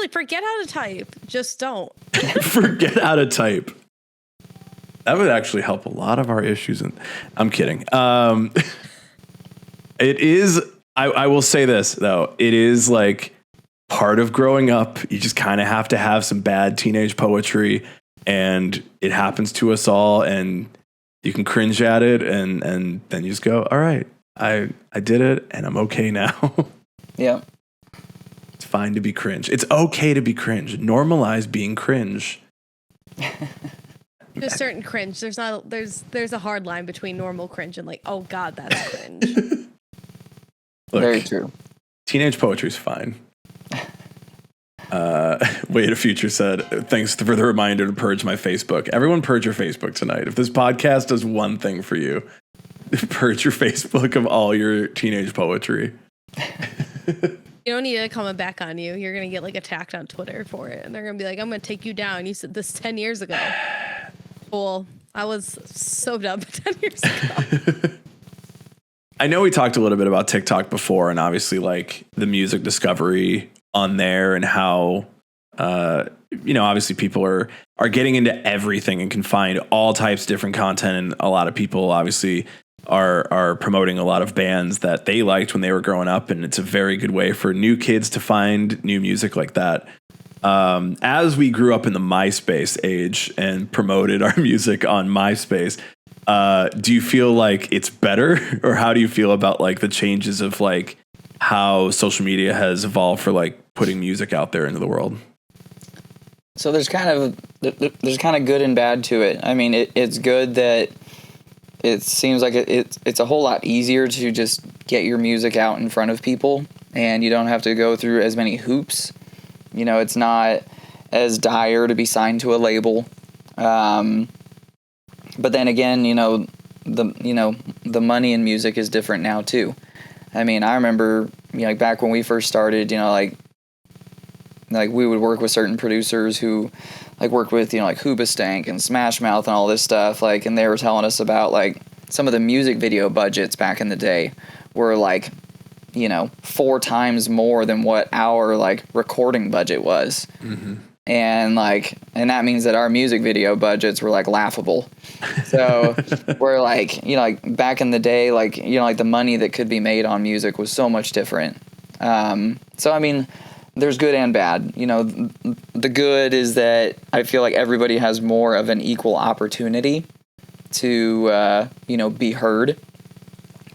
forget how to type. Just don't. Forget how to type. That would actually help a lot of our issues. And I'm kidding. It is. I will say this though. It is like part of growing up. You just kind of have to have some bad teenage poetry, and it happens to us all, and you can cringe at it, and then you just go, all right, I did it, and I'm okay now. Yeah. It's fine to be cringe. It's okay to be cringe. Normalize being cringe. There's certain cringe. There's a hard line between normal cringe and like, oh God, that's cringe. Look, very true. Teenage poetry's fine. Way to Future said, thanks for the reminder to purge my Facebook. Everyone purge your Facebook tonight. If this podcast does one thing for you, purge your Facebook of all your teenage poetry. You don't need it coming back on you. You're going to get like attacked on Twitter for it. And they're going to be like, I'm going to take you down. You said this 10 years ago. Cool. I was so dumb 10 years ago. I know we talked a little bit about TikTok before, and obviously like the music discovery on there, and how, obviously people are getting into everything and can find all types of different content. And a lot of people obviously are promoting a lot of bands that they liked when they were growing up. And it's a very good way for new kids to find new music like that. As we grew up in the MySpace age and promoted our music on MySpace, do you feel like it's better, or how do you feel about like the changes of like how social media has evolved for like putting music out there into the world? So there's kind of good and bad to it. I mean, it's good that it seems like it's a whole lot easier to just get your music out in front of people, and you don't have to go through as many hoops. It's not as dire to be signed to a label. But then again, the money in music is different now too. I mean, I remember, like back when we first started, like we would work with certain producers who like worked with, like Hoobastank and Smash Mouth and all this stuff, like, and they were telling us about like some of the music video budgets back in the day were like, 4 times more than what our like recording budget was. Mm-hmm. And that means that our music video budgets were like laughable. So we're like, like back in the day, like, like the money that could be made on music was so much different. So, I mean, there's good and bad. You know, the good is that I feel like everybody has more of an equal opportunity to, be heard.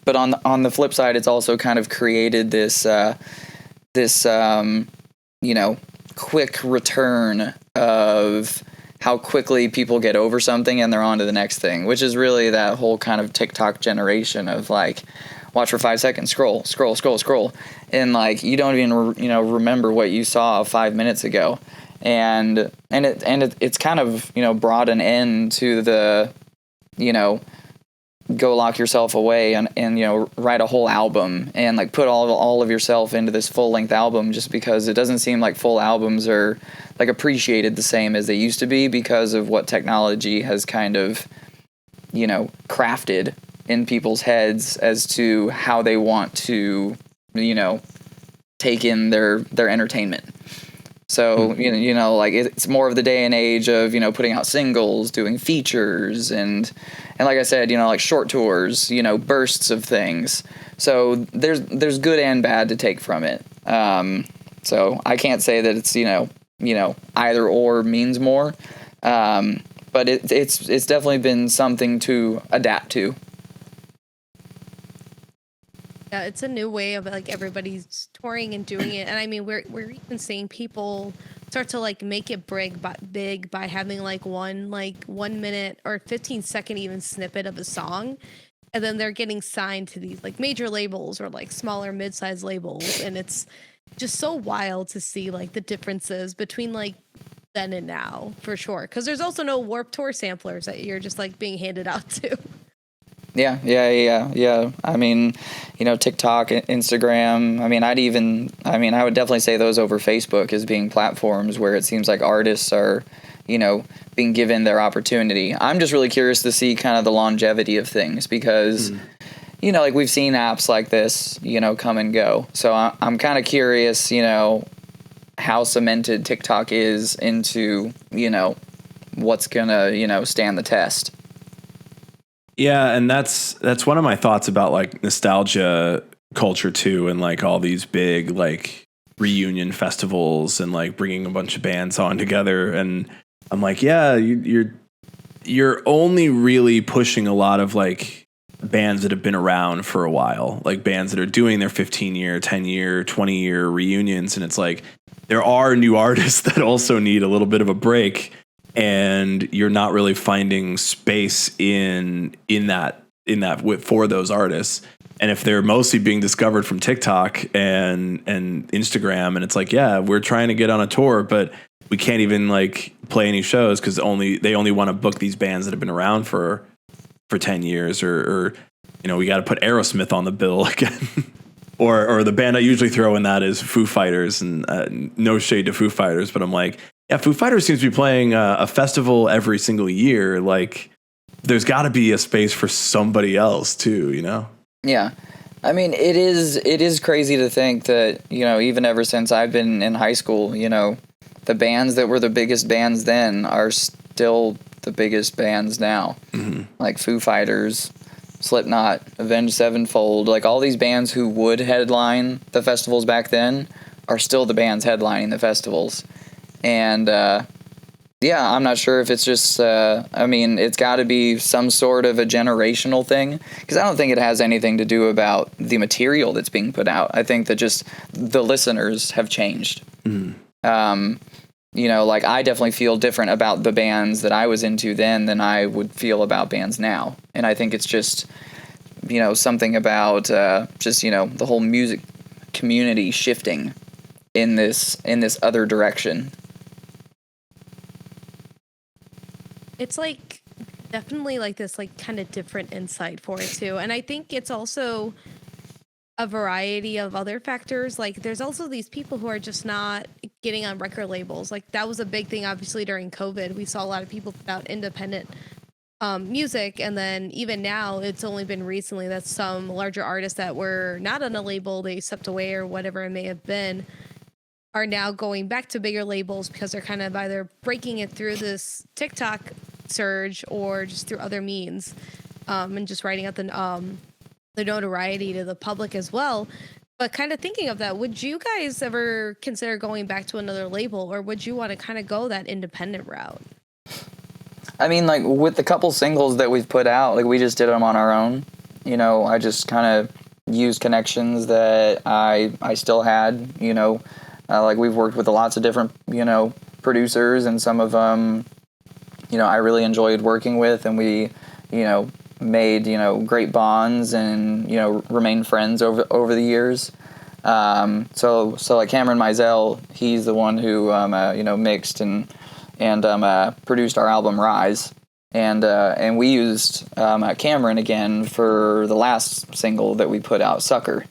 But on the flip side, it's also kind of created this quick return of how quickly people get over something and they're on to the next thing, which is really that whole kind of TikTok generation of like, watch for 5 seconds, scroll, and like you don't even remember what you saw 5 minutes ago, and it's kind of brought an end to the go lock yourself away and write a whole album and like put all of yourself into this full length album, just because it doesn't seem like full albums are like appreciated the same as they used to be because of what technology has kind of crafted in people's heads as to how they want to take in their entertainment. So like it's more of the day and age of putting out singles, doing features, and like I said, like short tours, bursts of things. So there's good and bad to take from it. So I can't say that it's either or means more, but it's definitely been something to adapt to. Yeah, it's a new way of like everybody's touring and doing it, and I mean we're even seeing people start to like make it big by having like 1 minute or 15-second even snippet of a song, and then they're getting signed to these like major labels or like smaller mid-sized labels, and it's just so wild to see like the differences between like then and now for sure, because there's also no Warped Tour samplers that you're just like being handed out to. Yeah. I mean, TikTok, Instagram. I would definitely say those over Facebook as being platforms where it seems like artists are, being given their opportunity. I'm just really curious to see kind of the longevity of things because, like we've seen apps like this, come and go. So I'm kind of curious, how cemented TikTok is into, what's gonna, stand the test. Yeah, and that's one of my thoughts about like nostalgia culture too, and like all these big like reunion festivals and like bringing a bunch of bands on together. And I'm like, yeah, you're only really pushing a lot of like bands that have been around for a while, like bands that are doing their 15-year, 10-year, 20-year reunions, and it's like there are new artists that also need a little bit of a break. And you're not really finding space in that for those artists. And if they're mostly being discovered from TikTok and Instagram, and it's like, yeah, we're trying to get on a tour, but we can't even like play any shows because they only want to book these bands that have been around for 10 years, or we got to put Aerosmith on the bill again. Or the band I usually throw in that is Foo Fighters, and no shade to Foo Fighters, but I'm like, yeah, Foo Fighters seems to be playing a festival every single year. Like, there's got to be a space for somebody else too, Yeah, I mean, it is crazy to think that even ever since I've been in high school, the bands that were the biggest bands then are still the biggest bands now, like Foo Fighters, Slipknot, Avenged Sevenfold, like all these bands who would headline the festivals back then are still the bands headlining the festivals. And I'm not sure if it's just, it's got to be some sort of a generational thing, because I don't think it has anything to do about the material that's being put out. I think that just the listeners have changed. Like I definitely feel different about the bands that I was into then than I would feel about bands now. And I think it's just, something about the whole music community shifting in this other direction. It's like definitely like this like kind of different insight for it too. And I think it's also a variety of other factors. Like there's also these people who are just not getting on record labels. Like that was a big thing obviously during COVID. We saw a lot of people put out independent music, and then even now it's only been recently that some larger artists that were not on a label, they stepped away or whatever it may have been, are now going back to bigger labels because they're kind of either breaking it through this TikTok surge or just through other means, and just writing out the notoriety to the public as well. But kind of thinking of that, would you guys ever consider going back to another label, or would you want to kind of go that independent route? I mean, like with the couple singles that we've put out, like we just did them on our own. You know, I just kind of used connections that I still had. You know, like we've worked with lots of different producers, and some of them, I really enjoyed working with, and we, made great bonds, and remained friends over the years. So like Cameron Mizell, he's the one who mixed and produced our album Rise, and we used Cameron again for the last single that we put out, Sucker,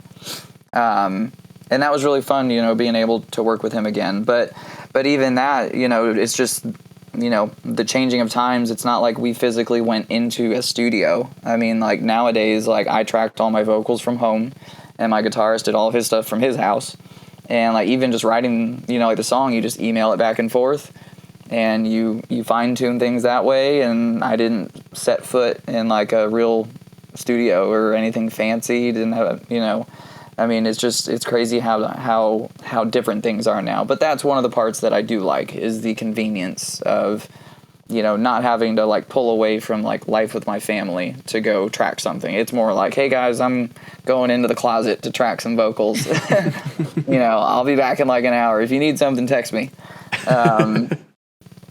and that was really fun, being able to work with him again. But even that, it's just the changing of times. It's not like we physically went into a studio. I mean, like nowadays, like I tracked all my vocals from home, and my guitarist did all of his stuff from his house. And like even just writing, like the song, you just email it back and forth, and you fine tune things that way. And I didn't set foot in like a real studio or anything fancy. Didn't have, I mean, it's crazy how different things are now. But that's one of the parts that I do like, is the convenience of, not having to like pull away from like life with my family to go track something. It's more like, hey guys, I'm going into the closet to track some vocals. I'll be back in like an hour. If you need something, text me. If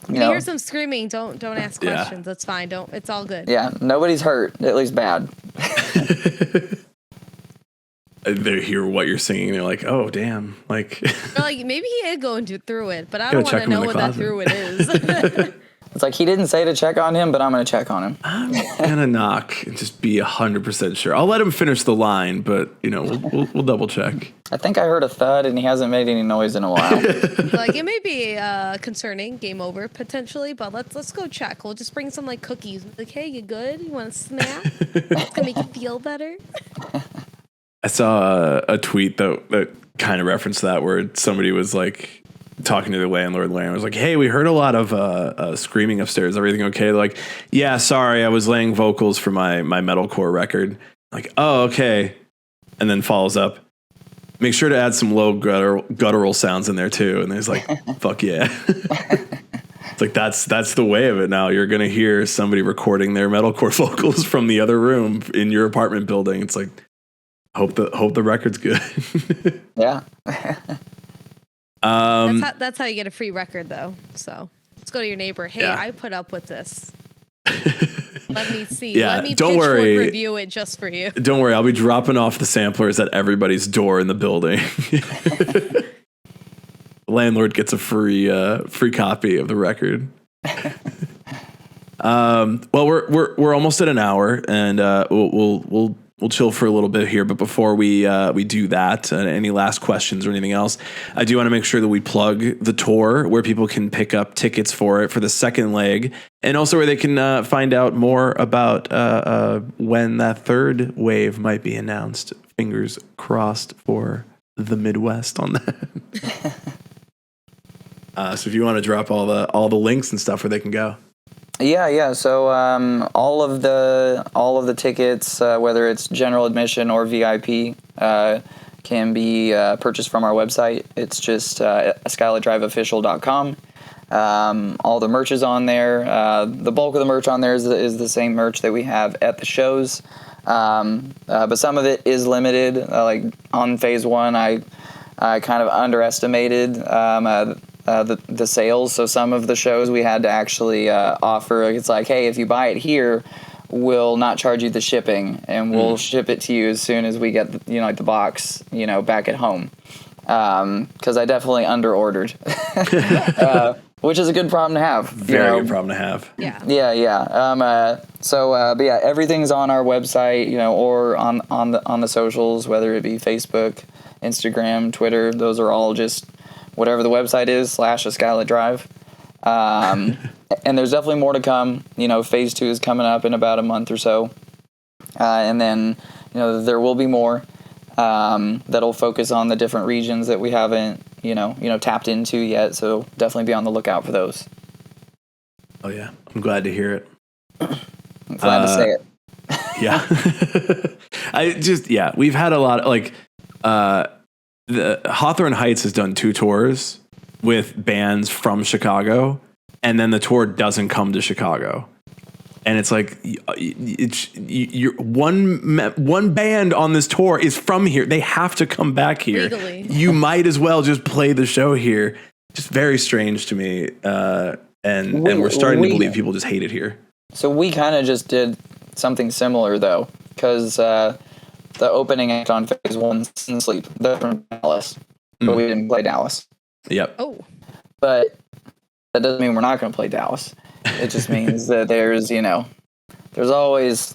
you hear some screaming, don't ask questions. That's fine. It's all good. Yeah, nobody's hurt, at least bad. They hear what you're singing. They're like, "Oh, damn!" Like, maybe he is going through it, but I don't want to know what that through it is. It's like he didn't say to check on him, but I'm going to check on him. I'm gonna knock and just be 100% sure. I'll let him finish the line, but we'll double check. I think I heard a thud, and he hasn't made any noise in a while. Like it may be concerning, game over potentially, but let's go check. We'll just bring some like cookies. Like, hey, you good? You want a snack? It's gonna make you feel better. I saw a tweet that kind of referenced that, where somebody was like talking to the landlord. The landlord was like, "Hey, we heard a lot of screaming upstairs. Everything okay?" They're like, "Yeah, sorry, I was laying vocals for my metalcore record." Like, "Oh, okay." And then follows up, "Make sure to add some low guttural sounds in there too." And there's like, "Fuck yeah." It's like that's the way of it now. You're gonna hear somebody recording their metalcore vocals from the other room in your apartment building. It's like, hope the record's good. Yeah. That's how you get a free record, though. So let's go to your neighbor. Hey, yeah. I put up with this. Let me see. Yeah, let me don't worry. Review it just for you. Don't worry. I'll be dropping off the samplers at everybody's door in the building. The landlord gets a free copy of the record. Well, we're almost at an hour, and we'll chill for a little bit here. But before we do that, any last questions or anything else, I do want to make sure that we plug the tour, where people can pick up tickets for it for the second leg, and also where they can find out more about when that third wave might be announced. Fingers crossed for the Midwest on that. So if you want to drop all the links and stuff where they can go. Yeah. So all of the tickets, whether it's general admission or VIP, can be purchased from our website. It's just SkylitDriveOfficial.com. All the merch is on there. The bulk of the merch on there is the same merch that we have at the shows. But some of it is limited. Like on phase one, I kind of underestimated the sales. So some of the shows we had to actually offer. It's like, hey, if you buy it here, we'll not charge you the shipping, and we'll ship it to you as soon as we get the box back at home. Because I definitely underordered, which is a good problem to have. Very good problem to have. Yeah. Yeah. But yeah, everything's on our website, or on the socials, whether it be Facebook, Instagram, Twitter. Those are all just whatever the website is / a Skylit Drive. And there's definitely more to come. Phase 2 is coming up in about a month or so. And then, there will be more that'll focus on the different regions that we haven't, tapped into yet. So definitely be on the lookout for those. Oh yeah. I'm glad to hear it. I'm glad to say it. Yeah. We've had a lot of, the Hawthorne Heights has done 2 tours with bands from Chicago, and then the tour doesn't come to Chicago. And it's like, you're one band on this tour is from here. They have to come back here. Legally. You might as well just play the show here. Just very strange to me. And we're starting to believe people just hate it here. So we kind of just did something similar, though, because the opening act on Phase 1, Sin Sleep, they're from Dallas, but we didn't play Dallas. Yep. Oh. But that doesn't mean we're not going to play Dallas. It just means that there's always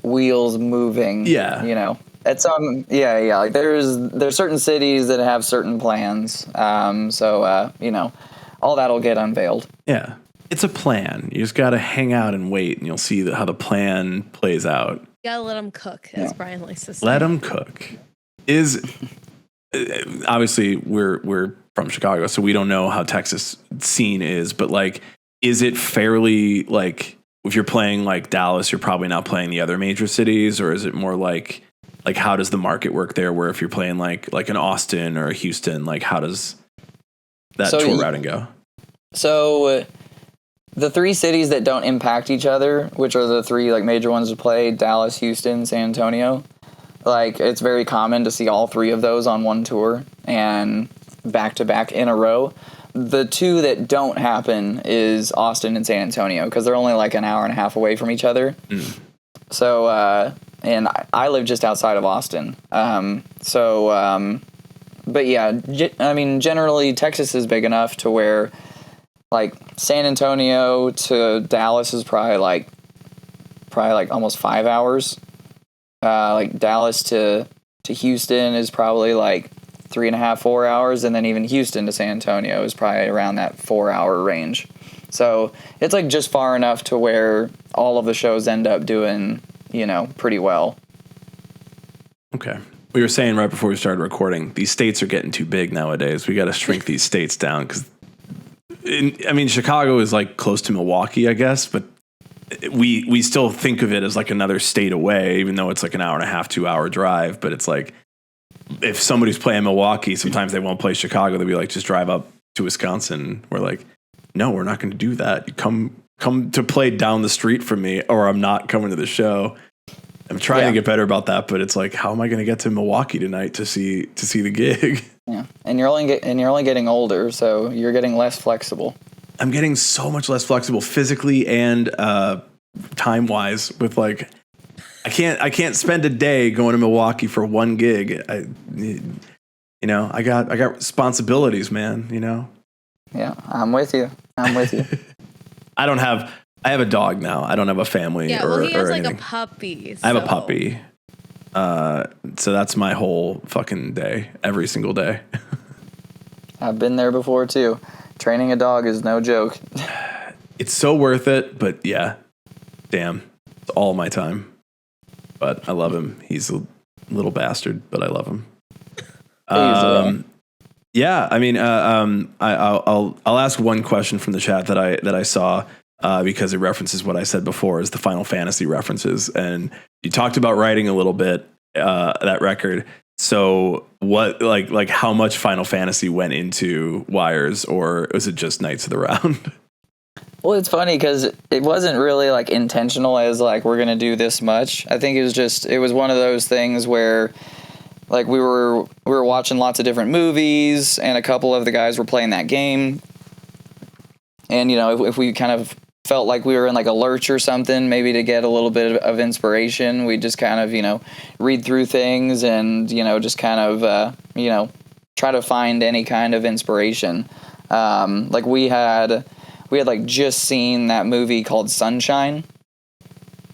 wheels moving. Yeah. At some, like there's certain cities that have certain plans. So all that'll get unveiled. Yeah. It's a plan. You just got to hang out and wait, and you'll see how the plan plays out. You gotta let them cook, as Brian likes to say. Let them cook. Obviously we're from Chicago, so we don't know how Texas scene is, but like, is it fairly, like, if you're playing like Dallas, you're probably not playing the other major cities, or is it more like how does the market work there, where if you're playing like an Austin or a Houston, like how does that tour routing go? So the 3 cities that don't impact each other, which are the 3 like major ones to play, Dallas, Houston, San Antonio, like it's very common to see all 3 of those on one tour and back to back in a row. The 2 that don't happen is Austin and San Antonio, because they're only like an hour and a half away from each other. So, and I live just outside of Austin. But yeah, I mean, generally Texas is big enough to where like San Antonio to Dallas is probably like almost 5 hours. Like Dallas to Houston is probably like 3.5, 4 hours, and then even Houston to San Antonio is probably around that 4-hour range. So it's like just far enough to where all of the shows end up doing, pretty well. Okay. We were saying right before we started recording, these states are getting too big nowadays. We got to shrink these states down, because Chicago is like close to Milwaukee, I guess, but we still think of it as like another state away, even though it's like an hour and a half, 2-hour drive. But it's like, if somebody's playing Milwaukee, sometimes they won't play Chicago. They'll be like, just drive up to Wisconsin. We're like, no, we're not going to do that. You come to play down the street from me, or I'm not coming to the show. I'm trying to get better about that, but it's like, how am I going to get to Milwaukee tonight to see the gig? Yeah, and you're only getting older, so you're getting less flexible. I'm getting so much less flexible physically and time wise. With like, I can't spend a day going to Milwaukee for one gig. I got responsibilities, man. Yeah, I'm with you. I have a dog now. I don't have a family. Yeah, well, he has like anything. a puppy. I have a puppy. So that's my whole fucking day, every single day. I've been there before too. Training a dog is no joke. It's so worth it, but yeah, damn, it's all my time. But I love him. He's a little bastard, but I love him. Yeah, I mean, I'll ask one question from the chat that I saw, because it references what I said before, is the Final Fantasy references, and you talked about writing a little bit that record. So what, like how much Final Fantasy went into Wires, or was it just Knights of the Round? Well, it's funny because it wasn't really like intentional as like we're gonna do this much. I think it was one of those things where like we were watching lots of different movies, and a couple of the guys were playing that game, and if we kind of felt like we were in like a lurch or something, maybe to get a little bit of inspiration, we just kind of read through things and just kind of try to find any kind of inspiration. Like we had like just seen that movie called Sunshine,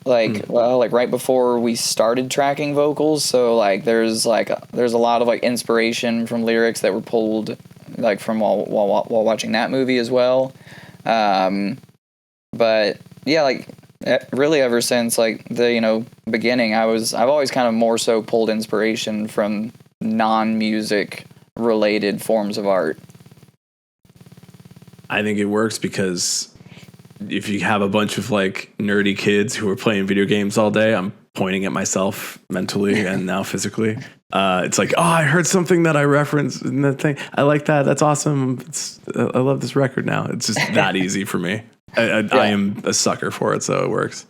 like right before we started tracking vocals, so like there's a lot of like inspiration from lyrics that were pulled like from while watching that movie as well. But yeah, like really ever since like the beginning, I've always kind of more so pulled inspiration from non-music related forms of art. I think it works because if you have a bunch of like nerdy kids who are playing video games all day, I'm pointing at myself mentally and now physically. It's like, oh, I heard something that I referenced in that thing. I like that. That's awesome. I love this record now. It's just that easy for me. I am a sucker for it, so it works.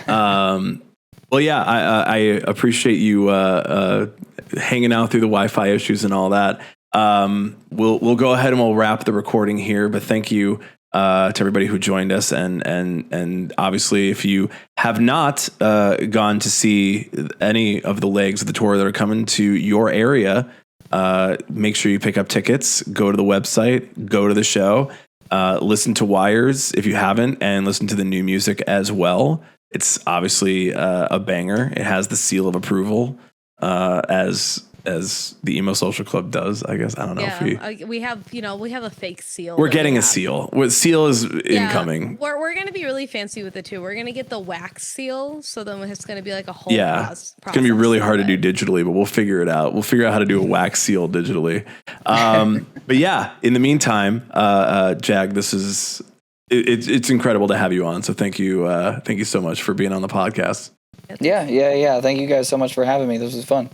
Well, yeah, I appreciate you hanging out through the Wi-Fi issues and all that. We'll go ahead and we'll wrap the recording here, but thank you to everybody who joined us, and obviously if you have not gone to see any of the legs of the tour that are coming to your area, make sure you pick up tickets, go to the website, go to the show, listen to Wires if you haven't, and listen to the new music as well. It's obviously a banger. It has the seal of approval, as the Emo Social Club does, I guess. I don't know if we have a fake seal. We're getting a seal. Seal is incoming. We're going to be really fancy with it too. We're going to get the wax seal, so then it's going to be like a whole process. It's going to be really hard to do digitally, but we'll figure it out. We'll figure out how to do a wax seal digitally. But yeah, in the meantime, Jag, this is it's incredible to have you on. So thank you so much for being on the podcast. Yeah. Thank you guys so much for having me. This was fun.